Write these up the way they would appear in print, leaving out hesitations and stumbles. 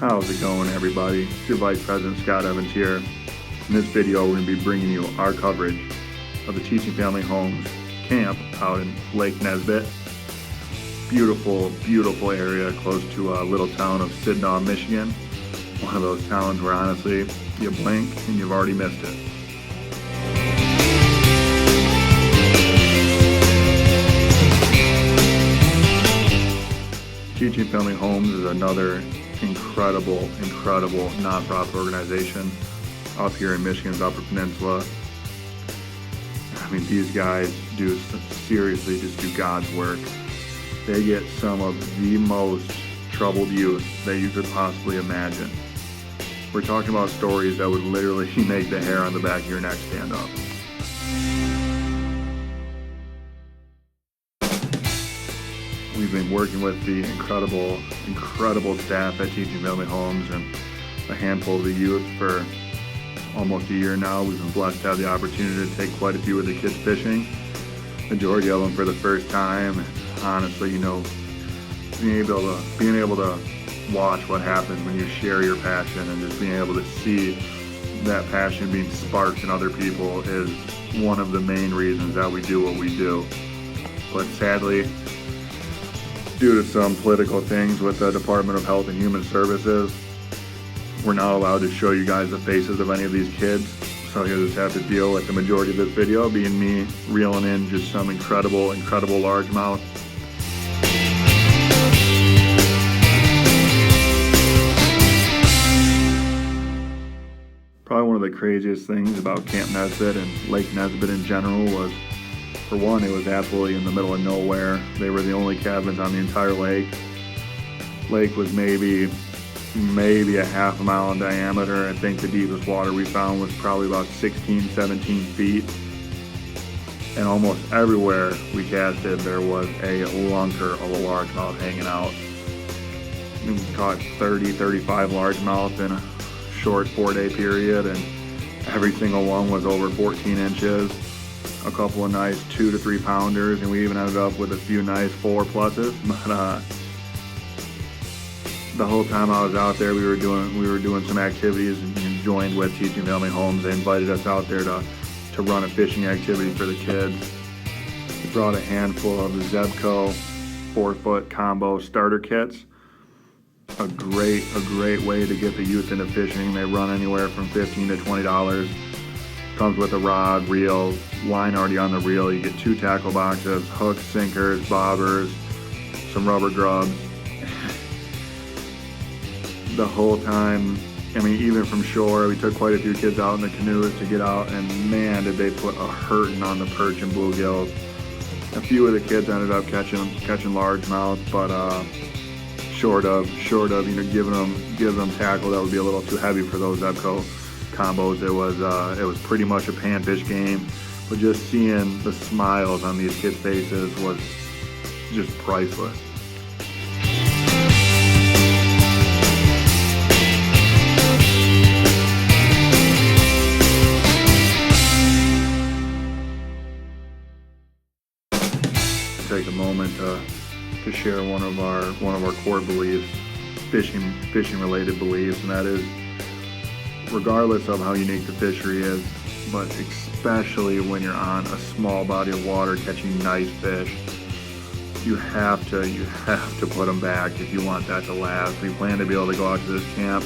How's it going, everybody? It's your Vice President Scott Evans here. In this video, we're going to be bringing you our coverage of the Teaching Family Homes camp out in Lake Nesbitt. Beautiful, beautiful area close to a little town of Sidnaw, Michigan. One of those towns where honestly, you blink and you've already missed it. Teaching Family Homes is another incredible nonprofit organization up here in Michigan's Upper Peninsula. I mean, these guys seriously just do God's work. They get some of the most troubled youth that you could possibly imagine. We're talking about stories that would literally make the hair on the back of your neck stand up. We've been working with the incredible staff at Teaching Family Homes and a handful of the youth for almost a year now. We've been blessed to have the opportunity to take quite a few of the kids fishing, majority of them for the first time. And honestly, being able to watch what happens when you share your passion and just being able to see that passion being sparked in other people is one of the main reasons that we do what we do. But sadly, due to some political things with the Department of Health and Human Services, we're not allowed to show you guys the faces of any of these kids. So you'll just have to deal with the majority of this video being me reeling in just some incredible largemouth. Probably one of the craziest things about Camp Nesbitt and Lake Nesbitt in general was, for one, it was absolutely in the middle of nowhere. They were the only cabins on the entire lake. Lake was maybe a half a mile in diameter. I think the deepest water we found was probably about 16, 17 feet. And almost everywhere we casted, there was a lunker of a largemouth hanging out. We caught 30, 35 largemouth in a short 4-day period, and every single one was over 14 inches. A couple of nice 2 to 3 pounders, and we even ended up with a few nice 4 pluses. But the whole time I was out there, we were doing some activities and joined with Teaching Family Homes. They invited us out there to run a fishing activity for the kids. We brought a handful of the Zebco 4-foot combo starter kits. A great way to get the youth into fishing. They run anywhere from $15 to $20. Comes with a rod, reel, line already on the reel. You get 2 tackle boxes, hooks, sinkers, bobbers, some rubber grubs. The whole time, even from shore, we took quite a few kids out in the canoes to get out, and man, did they put a hurting on the perch and bluegills. A few of the kids ended up catching largemouth, but short of giving them tackle that would be a little too heavy for those Zebco combos. It was pretty much a panfish game, but just seeing the smiles on these kids' faces was just priceless. Take a moment to share one of our core beliefs, fishing related beliefs, and that is, regardless of how unique the fishery is, but especially when you're on a small body of water catching nice fish, you have to put them back if you want that to last. We plan to be able to go out to this camp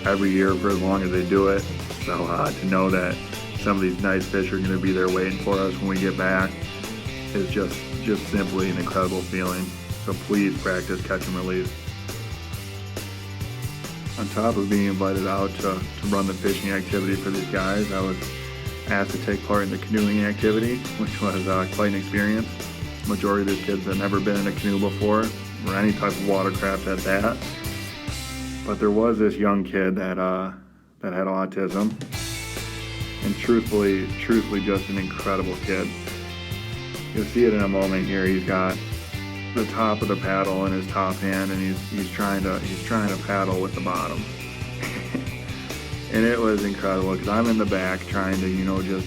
every year for as long as they do it. So to know that some of these nice fish are going to be there waiting for us when we get back is just simply an incredible feeling. So please practice catch and release. On top of being invited out to run the fishing activity for these guys, I was asked to take part in the canoeing activity, which was quite an experience. The majority of these kids had never been in a canoe before, or any type of watercraft at that. But there was this young kid that had autism, and truthfully just an incredible kid. You'll see it in a moment here. He's got the top of the paddle in his top hand, and he's trying to paddle with the bottom. And it was incredible because I'm in the back trying to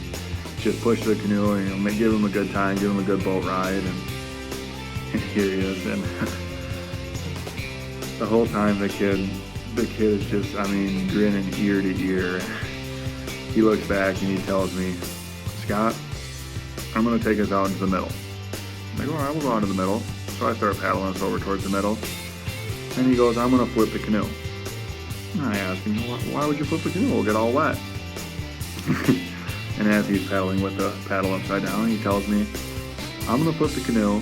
just push the canoe and give him a good time, give him a good boat ride, and here he is. And the whole time the kid the kid is just, grinning ear to ear. He looks back and he tells me, Scott, I'm going to take us out into the middle. I go, all right, we'll go out to the middle. So I start paddling us over towards the middle. And he goes, I'm going to flip the canoe. And I ask him, why would you flip the canoe? We'll get all wet. And as he's paddling with the paddle upside down, he tells me, I'm going to flip the canoe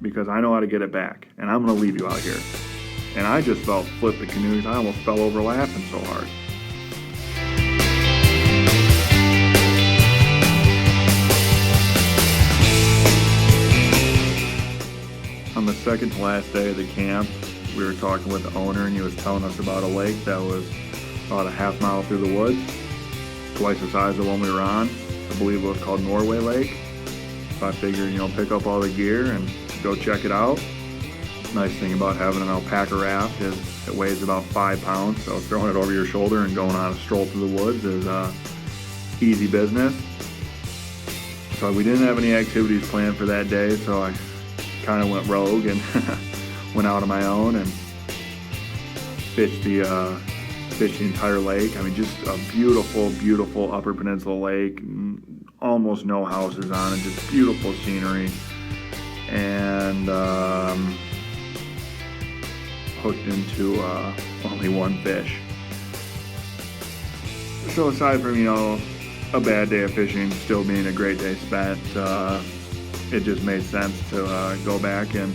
because I know how to get it back. And I'm going to leave you out here. And I just felt flip the canoe. I almost fell over laughing so hard. On the second to last day of the camp, we were talking with the owner, and he was telling us about a lake that was about a half mile through the woods, twice the size of the one we were on. I believe it was called Norway Lake. So I figured, pick up all the gear and go check it out. Nice thing about having an alpaca raft is it weighs about 5 pounds, so throwing it over your shoulder and going on a stroll through the woods is easy business. So we didn't have any activities planned for that day, so I kind of went rogue and went out on my own and fished the entire lake. Just a beautiful, beautiful Upper Peninsula lake. Almost no houses on it, just beautiful scenery. And hooked into only one fish. So aside from, a bad day of fishing still being a great day spent, it just made sense to go back and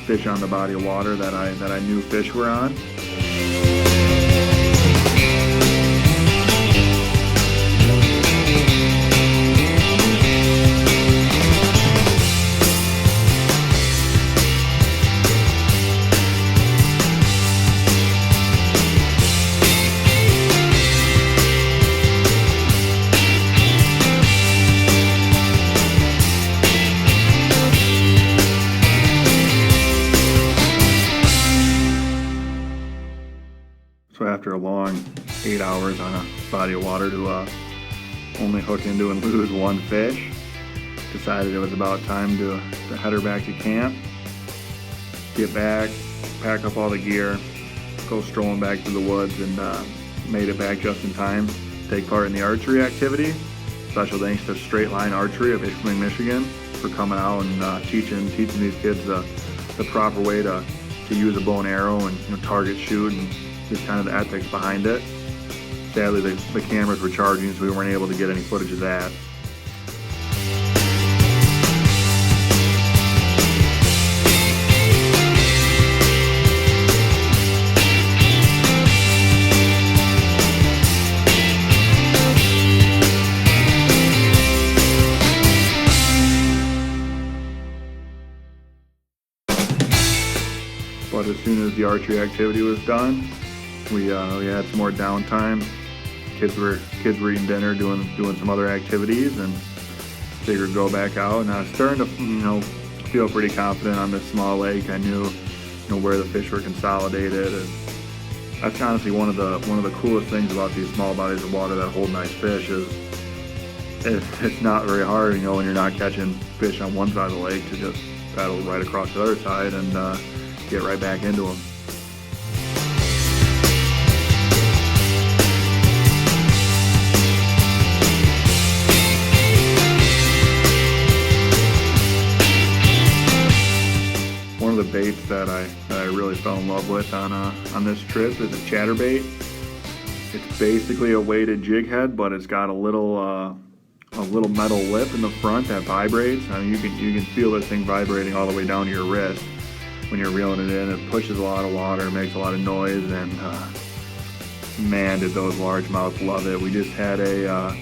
fish on the body of water that I knew fish were on. So after a long 8 hours on a body of water to only hook into and lose one fish, decided it was about time to head her back to camp, get back, pack up all the gear, go strolling back through the woods, and made it back just in time to take part in the archery activity. Special thanks to Straight Line Archery of Ishpeming, Michigan for coming out and teaching these kids the proper way to use a bow and arrow and target shoot and just kind of the ethics behind it. Sadly, the cameras were charging, so we weren't able to get any footage of that. But as soon as the archery activity was done, we had some more downtime. Kids were eating dinner, doing some other activities, and figured go back out. And I was starting to feel pretty confident on this small lake. I knew where the fish were consolidated, and that's honestly one of the coolest things about these small bodies of water that hold nice fish is it's not very hard, when you're not catching fish on one side of the lake, to just paddle right across the other side and get right back into them. One of the baits that I really fell in love with on this trip is a chatterbait. It's basically a weighted jig head, but it's got a little metal lip in the front that vibrates. You can feel this thing vibrating all the way down to your wrist when you're reeling it in. It pushes a lot of water, makes a lot of noise, and man, did those largemouths love it. We just had a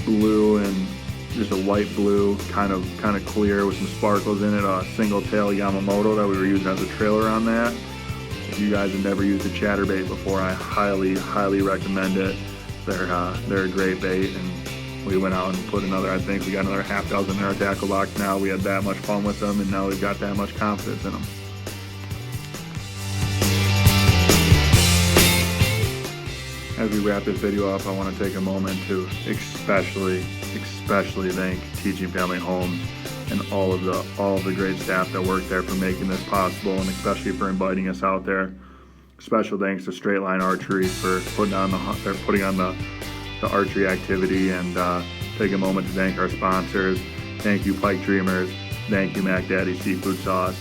blue and just a light blue, kind of clear with some sparkles in it, a single tail Yamamoto that we were using as a trailer on that. If you guys have never used a chatterbait before, I highly recommend it. They're a great bait, and we went out and put I think we got another half dozen in our tackle box now. We had that much fun with them, and now we've got that much confidence in them. As we wrap this video up, I want to take a moment to especially thank Teaching Family Homes and all of the great staff that work there for making this possible, and especially for inviting us out there. Special thanks to Straight Line Archery for putting on the archery activity, and take a moment to thank our sponsors. Thank you, Pike Dreamers. Thank you, Mac Daddy Seafood Sauce.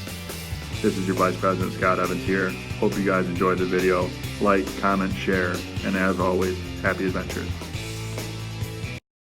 This is your Vice President Scott Evans here. Hope you guys enjoyed the video. Like, comment, share, and as always, happy adventures.